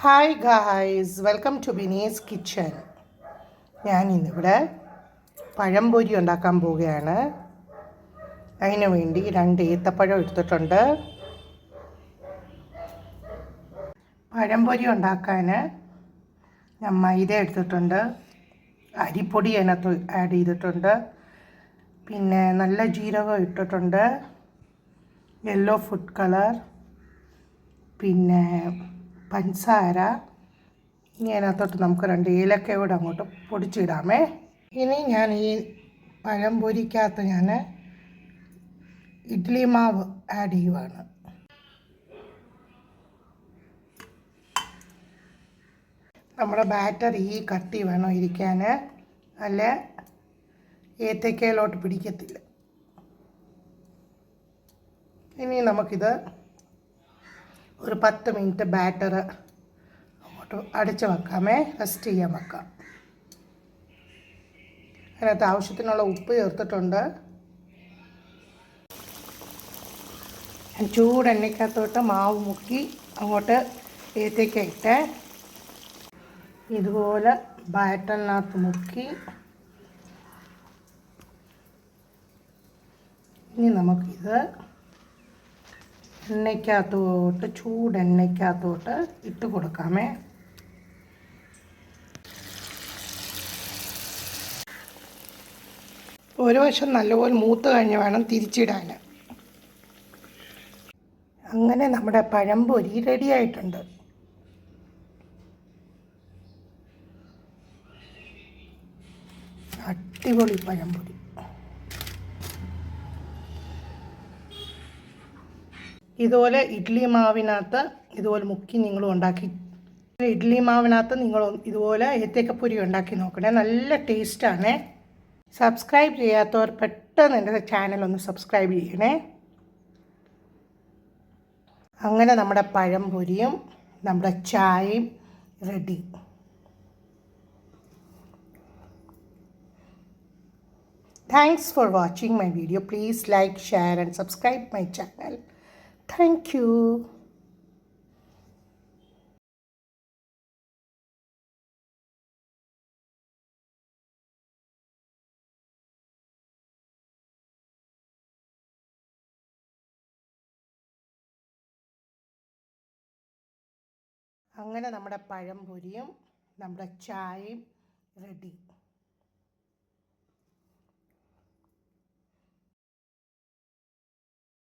Hi guys, welcome to Bini's kitchen. ഞാൻ ഇന്നിവിടെ പഴംപൊരി ഉണ്ടാക്കാൻ പോവുകയാണ്. അതിനു വേണ്ടി 2 ഏത്തപ്പഴം എടുത്തിട്ടുണ്ട്. പഴംപൊരി ഉണ്ടാക്കാൻ ഞാൻ മൈദ എടുത്തിട്ടുണ്ട്, അരിപ്പൊടി അതിനകത്ത് ആഡ് ചെയ്തിട്ടുണ്ട്, പിന്നെ നല്ല ജീരകം ഇട്ടിട്ടുണ്ട്, യെല്ലോ ഫുഡ് കളർ, പിന്നെ പഞ്ചസാര. ഇനി അതിനകത്തോട്ട് നമുക്ക് 2 ഏലക്ക കൂടെ അങ്ങോട്ട് പൊടിച്ചിടാമേ. ഇനി ഞാൻ ഈ പഴംപൊരിക്കകത്ത് ഞാൻ ഇഡ്ഡലി മാവ് ആഡ് ചെയ്യുവാണ്. നമ്മുടെ ബാറ്റർ ഈ കട്ടി വേണം ഇരിക്കാൻ, അല്ല ഏത്തക്കയിലോട്ട് പിടിക്കത്തില്ല. ഇനി നമുക്കിത് ഒരു 10 മിനിറ്റ് ബാറ്റർ അങ്ങോട്ട് അടച്ച് വെക്കാമേ, റെസ്റ്റ് ചെയ്യാൻ വെക്കാം. അതിനകത്ത് ആവശ്യത്തിനുള്ള ഉപ്പ് ചേർത്തിട്ടുണ്ട്. ചൂടെണ്ണയ്ക്കകത്തോട്ട് മാവ് മുക്കി അങ്ങോട്ട് ഏത്തക്ക ഇട്ട് ഇതുപോലെ ബാറ്ററിനകത്ത് മുക്കി ഇനി നമുക്കിത് എണ്ണയ്ക്കകത്തോട്ട് ചൂടെണ്ണയ്ക്കകത്തോട്ട് ഇട്ട് കൊടുക്കാമേ. ഒരു വശം നല്ലപോലെ മൂത്ത് കഴിഞ്ഞ് വേണം തിരിച്ചിടാൻ. അങ്ങനെ നമ്മുടെ പഴംപൊരി റെഡി ആയിട്ടുണ്ട്. അടിപൊളി പഴംപൊരി. ഇതുപോലെ ഇഡ്ഡലി മാവിനകത്ത് ഇതുപോലെ മുക്കി നിങ്ങളും ഉണ്ടാക്കി, ഇഡ്ഡലി മാവിനകത്ത് നിങ്ങൾ ഇതുപോലെ ഏത്തക്കപ്പൊരി ഉണ്ടാക്കി നോക്കണേ, നല്ല ടേസ്റ്റാണ്. സബ്സ്ക്രൈബ് ചെയ്യാത്തവർ പെട്ടെന്ന് എൻ്റെ ചാനലൊന്ന് സബ്സ്ക്രൈബ് ചെയ്യണേ. അങ്ങനെ നമ്മുടെ പഴംപൊരിയും നമ്മുടെ ചായയും ready. Thanks for watching my video. Please like, share and subscribe my channel. Thank you. അങ്ങനെ നമ്മുടെ പഴംപൊരിയും നമ്മുടെ ചായയും റെഡി.